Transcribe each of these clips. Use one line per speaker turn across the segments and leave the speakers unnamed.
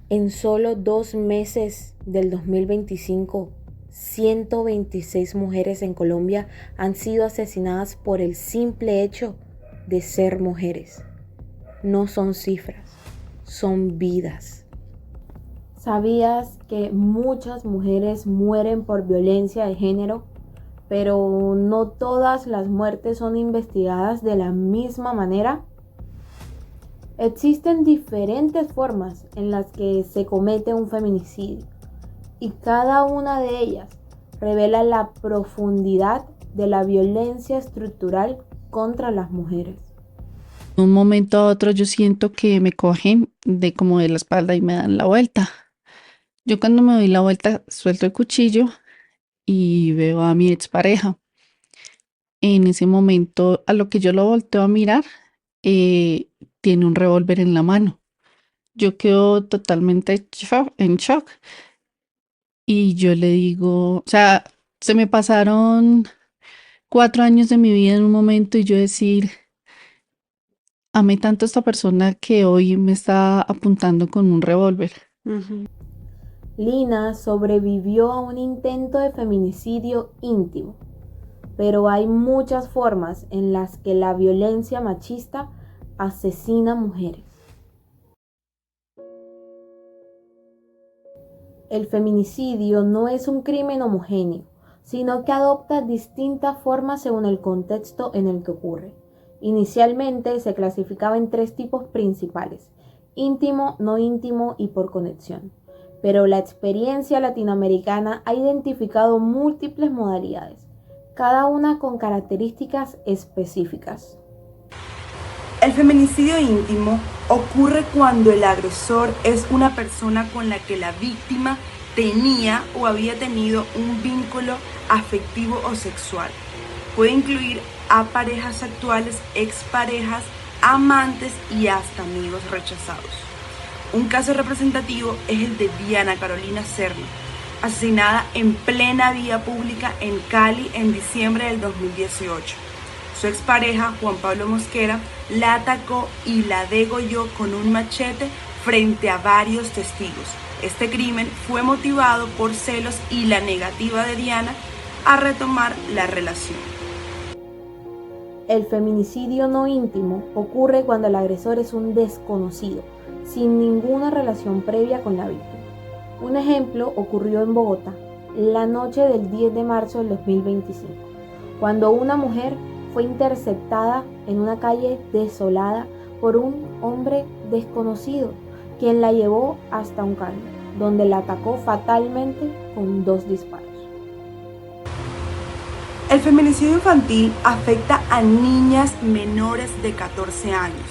En solo 2 meses del 2025, 126 mujeres en Colombia han sido asesinadas por el simple hecho de ser mujeres. No son cifras, son vidas. ¿Sabías que muchas mujeres mueren por violencia de género, pero no todas las muertes son investigadas de la misma manera? Existen diferentes formas en las que se comete un feminicidio y cada una de ellas revela la profundidad de la violencia estructural contra las mujeres.
De un momento a otro yo siento que me cogen de como de la espalda y me dan la vuelta. Yo cuando me doy la vuelta suelto el cuchillo y veo a mi expareja. En ese momento, a lo que yo lo volteo a mirar, tiene un revólver en la mano. Yo quedo totalmente en shock y yo le digo, o sea, se me pasaron 4 años de mi vida en un momento y yo decir, amé tanto a esta persona que hoy me está apuntando con un revólver.
Lina sobrevivió a un intento de feminicidio íntimo, pero hay muchas formas en las que la violencia machista asesina mujeres. El feminicidio no es un crimen homogéneo, sino que adopta distintas formas según el contexto en el que ocurre. Inicialmente se clasificaba en 3 tipos principales: íntimo, no íntimo y por conexión. Pero la experiencia latinoamericana ha identificado múltiples modalidades, cada una con características específicas.
El feminicidio íntimo ocurre cuando el agresor es una persona con la que la víctima tenía o había tenido un vínculo afectivo o sexual. Puede incluir a parejas actuales, exparejas, amantes y hasta amigos rechazados. Un caso representativo es el de Diana Carolina Serna, asesinada en plena vía pública en Cali en diciembre del 2018. Su expareja, Juan Pablo Mosquera, la atacó y la degolló con un machete frente a varios testigos. Este crimen fue motivado por celos y la negativa de Diana a retomar la relación.
El feminicidio no íntimo ocurre cuando el agresor es un desconocido, sin ninguna relación previa con la víctima. Un ejemplo ocurrió en Bogotá, la noche del 10 de marzo del 2025, cuando una mujer fue interceptada en una calle desolada por un hombre desconocido, quien la llevó hasta un carro, donde la atacó fatalmente con 2 disparos.
El feminicidio infantil afecta a niñas menores de 14 años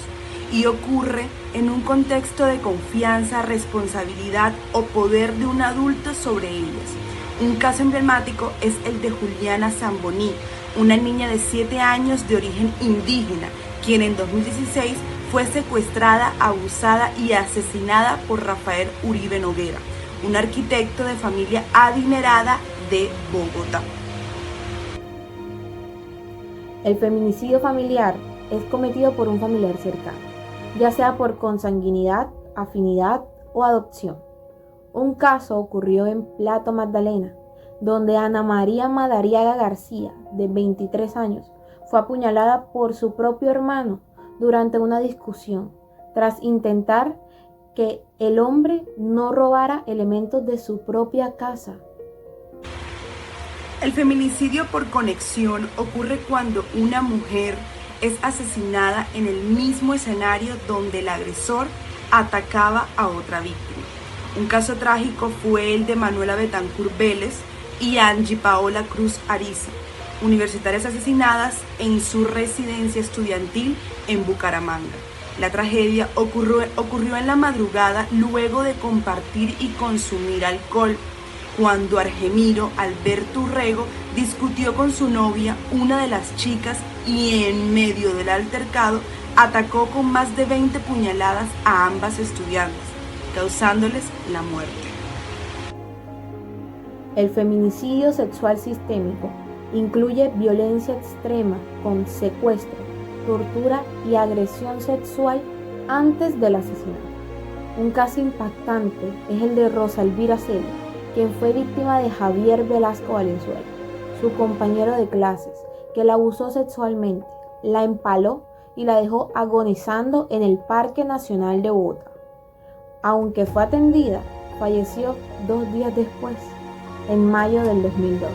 y ocurre en un contexto de confianza, responsabilidad o poder de un adulto sobre ellas. Un caso emblemático es el de Juliana Zamboní, una niña de 7 años de origen indígena, quien en 2016 fue secuestrada, abusada y asesinada por Rafael Uribe Noguera, un arquitecto de familia adinerada de Bogotá.
El feminicidio familiar es cometido por un familiar cercano, ya sea por consanguinidad, afinidad o adopción. Un caso ocurrió en Plato Magdalena, donde Ana María Madariaga García, de 23 años, fue apuñalada por su propio hermano durante una discusión, tras intentar que el hombre no robara elementos de su propia casa.
El feminicidio por conexión ocurre cuando una mujer es asesinada en el mismo escenario donde el agresor atacaba a otra víctima. Un caso trágico fue el de Manuela Betancourt Vélez y Angie Paola Cruz Ariza, universitarias asesinadas en su residencia estudiantil en Bucaramanga. La tragedia ocurrió en la madrugada luego de compartir y consumir alcohol, cuando Argemiro Alberto Urrego discutió con su novia, una de las chicas, y en medio del altercado atacó con más de 20 puñaladas a ambas estudiantes, causándoles la muerte.
El feminicidio sexual sistémico incluye violencia extrema con secuestro, tortura y agresión sexual antes del asesinato. Un caso impactante es el de Rosa Elvira Celis, quien fue víctima de Javier Velasco Valenzuela, su compañero de clases, que la abusó sexualmente, la empaló y la dejó agonizando en el Parque Nacional de Bogotá. Aunque fue atendida, falleció 2 días después, en mayo del 2012.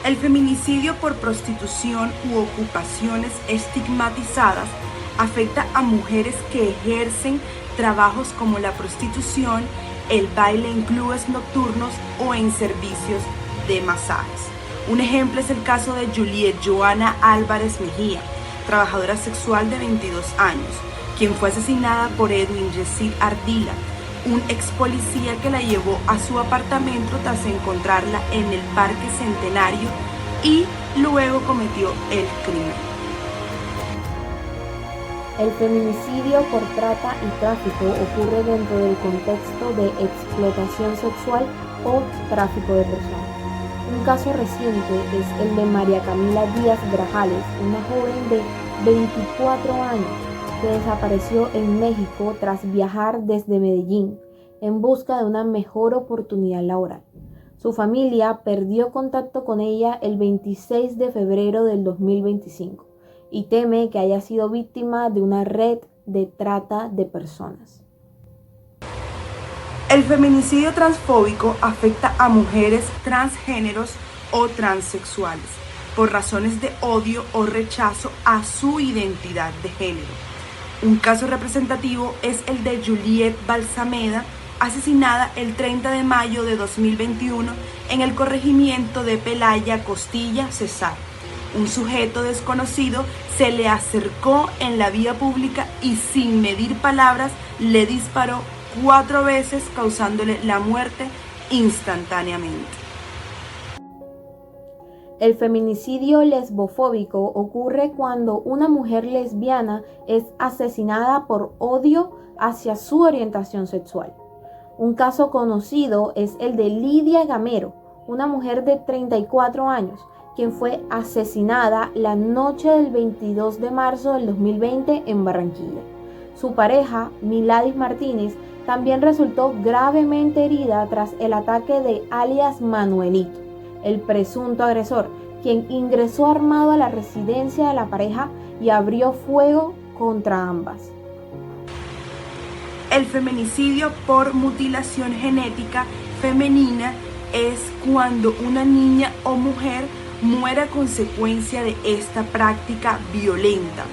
El feminicidio por prostitución u ocupaciones estigmatizadas afecta a mujeres que ejercen trabajos como la prostitución, el baile en clubes nocturnos o en servicios de masajes. Un ejemplo es el caso de Juliet Joana Álvarez Mejía, trabajadora sexual de 22 años, quien fue asesinada por Edwin Yesid Ardila, un ex policía que la llevó a su apartamento tras encontrarla en el Parque Centenario y luego cometió el crimen.
El feminicidio por trata y tráfico ocurre dentro del contexto de explotación sexual o tráfico de personas. Un caso reciente es el de María Camila Díaz Grajales, una joven de 24 años que desapareció en México tras viajar desde Medellín en busca de una mejor oportunidad laboral. Su familia perdió contacto con ella el 26 de febrero del 2025 y teme que haya sido víctima de una red de trata de personas.
El feminicidio transfóbico afecta a mujeres transgéneros o transexuales por razones de odio o rechazo a su identidad de género. Un caso representativo es el de Juliet Balsameda, asesinada el 30 de mayo de 2021 en el corregimiento de Pelaya, Costilla, Cesar. Un sujeto desconocido se le acercó en la vía pública y sin medir palabras le disparó 4 veces, causándole la muerte instantáneamente.
El feminicidio lesbofóbico ocurre cuando una mujer lesbiana es asesinada por odio hacia su orientación sexual. Un caso conocido es el de Lidia Gamero, una mujer de 34 años, quien fue asesinada la noche del 22 de marzo del 2020 en Barranquilla. Su pareja, Miladis Martínez, también resultó gravemente herida tras el ataque de alias Manuelito, el presunto agresor, quien ingresó armado a la residencia de la pareja y abrió fuego contra ambas.
El feminicidio por mutilación genética femenina es cuando una niña o mujer muere a consecuencia de esta práctica violenta.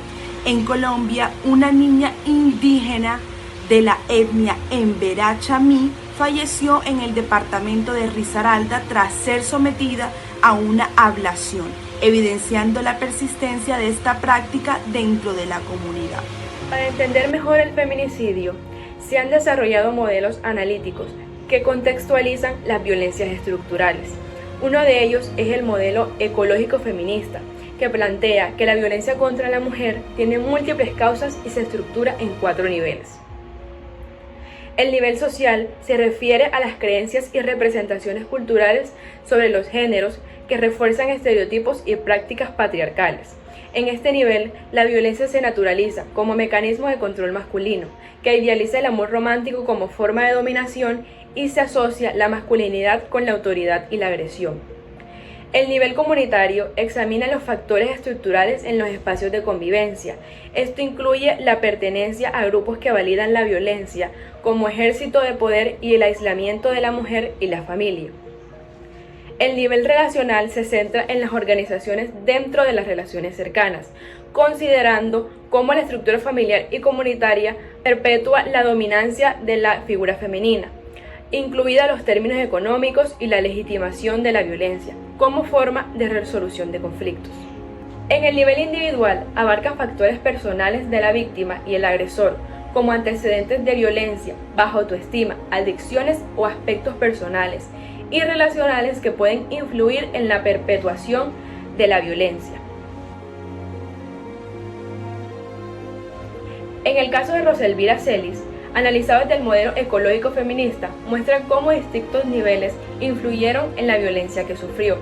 En Colombia, una niña indígena de la etnia Emberá Chamí falleció en el departamento de Risaralda tras ser sometida a una ablación, evidenciando la persistencia de esta práctica dentro de la comunidad.
Para entender mejor el feminicidio, se han desarrollado modelos analíticos que contextualizan las violencias estructurales. Uno de ellos es el modelo ecológico feminista, que plantea que la violencia contra la mujer tiene múltiples causas y se estructura en 4 niveles. El nivel social se refiere a las creencias y representaciones culturales sobre los géneros que refuerzan estereotipos y prácticas patriarcales. En este nivel, la violencia se naturaliza como mecanismo de control masculino, que idealiza el amor romántico como forma de dominación y se asocia la masculinidad con la autoridad y la agresión. El nivel comunitario examina los factores estructurales en los espacios de convivencia. Esto incluye la pertenencia a grupos que validan la violencia como ejército de poder y el aislamiento de la mujer y la familia. El nivel relacional se centra en las organizaciones dentro de las relaciones cercanas, considerando cómo la estructura familiar y comunitaria perpetúa la dominancia de la figura femenina, incluida los términos económicos y la legitimación de la violencia, como forma de resolución de conflictos. En el nivel individual abarca factores personales de la víctima y el agresor, como antecedentes de violencia, baja autoestima, adicciones o aspectos personales y relacionales que pueden influir en la perpetuación de la violencia. En el caso de Rosa Elvira Celis, analizado desde el modelo ecológico feminista, muestran cómo distintos niveles influyeron en la violencia que sufrió.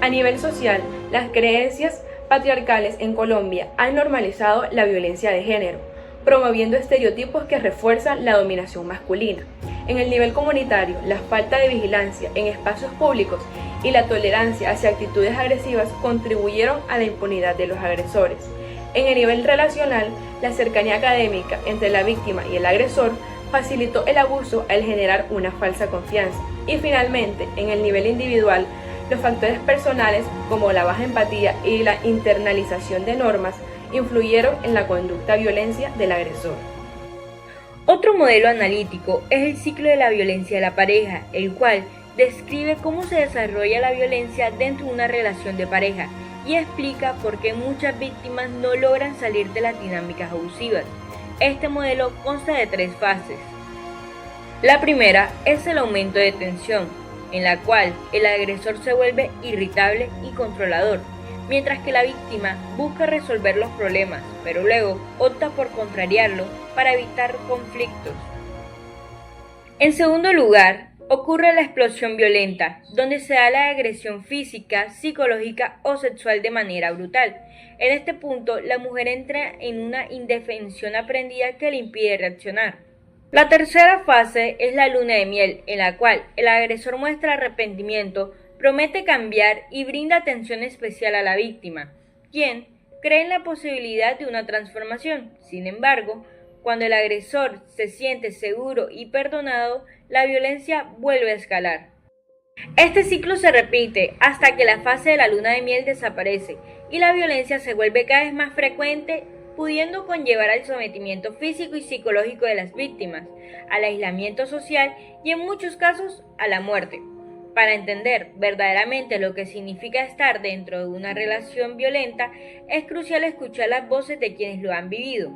A nivel social, las creencias patriarcales en Colombia han normalizado la violencia de género, promoviendo estereotipos que refuerzan la dominación masculina. En el nivel comunitario, la falta de vigilancia en espacios públicos y la tolerancia hacia actitudes agresivas contribuyeron a la impunidad de los agresores. En el nivel relacional, la cercanía académica entre la víctima y el agresor facilitó el abuso al generar una falsa confianza. Y finalmente, en el nivel individual, los factores personales como la baja empatía y la internalización de normas influyeron en la conducta violencia del agresor.
Otro modelo analítico es el ciclo de la violencia de la pareja, el cual describe cómo se desarrolla la violencia dentro de una relación de pareja y explica por qué muchas víctimas no logran salir de las dinámicas abusivas. Este modelo consta de 3 fases. La primera es el aumento de tensión, en la cual el agresor se vuelve irritable y controlador, mientras que la víctima busca resolver los problemas, pero luego opta por contrariarlo para evitar conflictos. En segundo lugar, ocurre la explosión violenta, donde se da la agresión física, psicológica o sexual de manera brutal. En este punto, la mujer entra en una indefensión aprendida que le impide reaccionar. La tercera fase es la luna de miel, en la cual el agresor muestra arrepentimiento, promete cambiar y brinda atención especial a la víctima, quien cree en la posibilidad de una transformación. Sin embargo, cuando el agresor se siente seguro y perdonado, la violencia vuelve a escalar. Este ciclo se repite hasta que la fase de la luna de miel desaparece y la violencia se vuelve cada vez más frecuente, pudiendo conllevar al sometimiento físico y psicológico de las víctimas, al aislamiento social y en muchos casos a la muerte. Para entender verdaderamente lo que significa estar dentro de una relación violenta, es crucial escuchar las voces de quienes lo han vivido.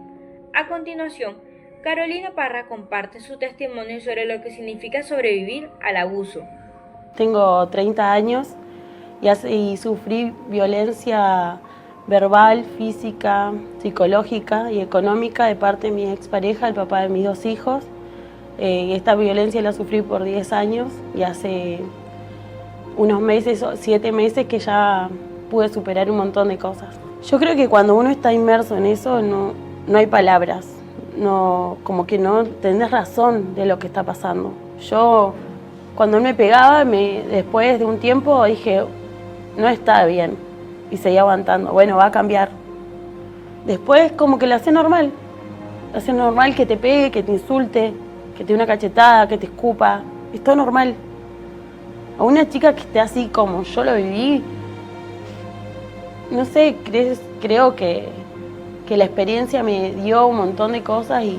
A continuación, Carolina Parra comparte su testimonio sobre lo que significa sobrevivir al abuso.
Tengo 30 años y sufrí violencia verbal, física, psicológica y económica de parte de mi expareja, el papá de mis 2 hijos. Esta violencia la sufrí por 10 años y hace unos meses, 7 meses, que ya pude superar un montón de cosas. Yo creo que cuando uno está inmerso en eso no hay palabras, como que no tenés razón de lo que está pasando. Yo cuando él me pegaba, después de un tiempo dije, no está bien, y seguía aguantando. Bueno, va a cambiar. Después como que lo hace normal que te pegue, que te insulte, que te dé una cachetada, que te escupa, es todo normal. A una chica que esté así como yo lo viví, no sé, creo que la experiencia me dio un montón de cosas, y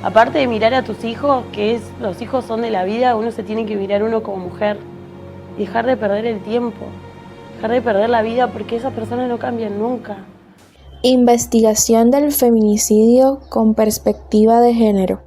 aparte de mirar a tus hijos, los hijos son de la vida, uno se tiene que mirar uno como mujer y dejar de perder el tiempo, dejar de perder la vida, porque esas personas no cambian nunca.
Investigación del feminicidio con perspectiva de género.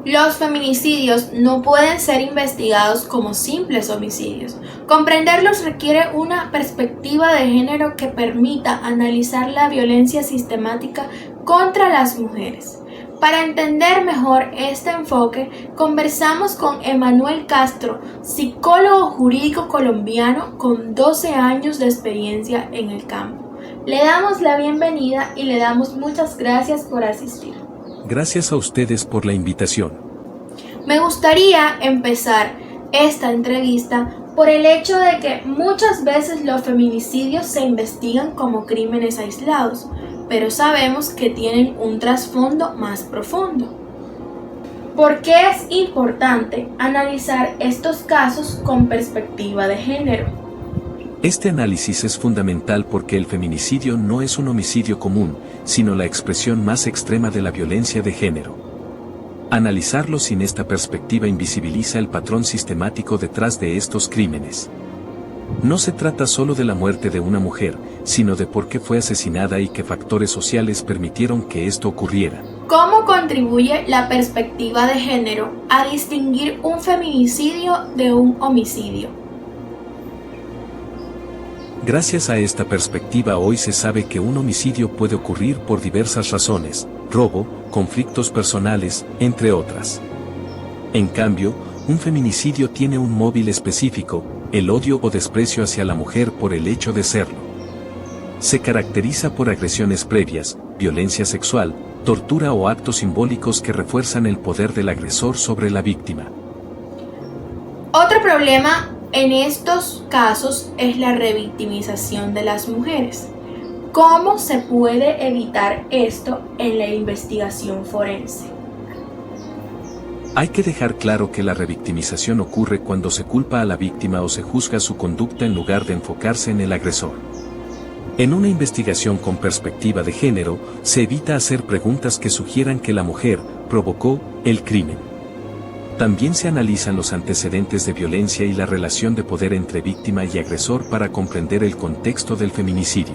Los feminicidios no pueden ser investigados como simples homicidios. Comprenderlos requiere una perspectiva de género que permita analizar la violencia sistemática contra las mujeres. Para entender mejor este enfoque, conversamos con Emanuel Castro, psicólogo jurídico colombiano con 12 años de experiencia en el campo. Le damos la bienvenida y le damos muchas gracias por asistir.
Gracias a ustedes por la invitación.
Me gustaría empezar esta entrevista por el hecho de que muchas veces los feminicidios se investigan como crímenes aislados, pero sabemos que tienen un trasfondo más profundo. ¿Por qué es importante analizar estos casos con perspectiva de género?
Este análisis es fundamental porque el feminicidio no es un homicidio común, sino la expresión más extrema de la violencia de género. Analizarlo sin esta perspectiva invisibiliza el patrón sistemático detrás de estos crímenes. No se trata solo de la muerte de una mujer, sino de por qué fue asesinada y qué factores sociales permitieron que esto ocurriera.
¿Cómo contribuye la perspectiva de género a distinguir un feminicidio de un homicidio?
Gracias a esta perspectiva hoy se sabe que un homicidio puede ocurrir por diversas razones, robo, conflictos personales, entre otras. En cambio, un feminicidio tiene un móvil específico, el odio o desprecio hacia la mujer por el hecho de serlo. Se caracteriza por agresiones previas, violencia sexual, tortura o actos simbólicos que refuerzan el poder del agresor sobre la víctima.
Otro problema en estos casos es la revictimización de las mujeres. ¿Cómo se puede evitar esto en la investigación forense?
Hay que dejar claro que la revictimización ocurre cuando se culpa a la víctima o se juzga su conducta en lugar de enfocarse en el agresor. En una investigación con perspectiva de género, se evita hacer preguntas que sugieran que la mujer provocó el crimen. También se analizan los antecedentes de violencia y la relación de poder entre víctima y agresor para comprender el contexto del feminicidio.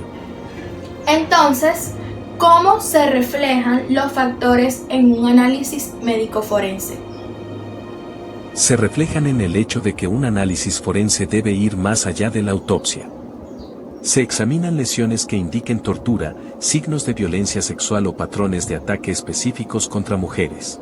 Entonces, ¿cómo se reflejan los factores en un análisis médico-forense?
Se reflejan en el hecho de que un análisis forense debe ir más allá de la autopsia. Se examinan lesiones que indiquen tortura, signos de violencia sexual o patrones de ataque específicos contra mujeres.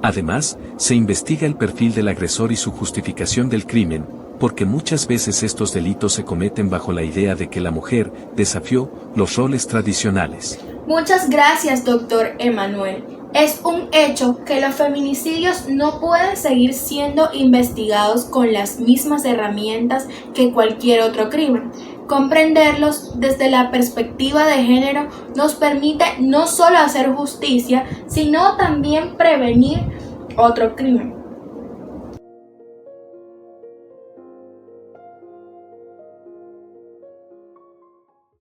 Además, se investiga el perfil del agresor y su justificación del crimen, porque muchas veces estos delitos se cometen bajo la idea de que la mujer desafió los roles tradicionales.
Muchas gracias, doctor Emanuel. Es un hecho que los feminicidios no pueden seguir siendo investigados con las mismas herramientas que cualquier otro crimen. Comprenderlos desde la perspectiva de género nos permite no solo hacer justicia, sino también prevenir otro crimen.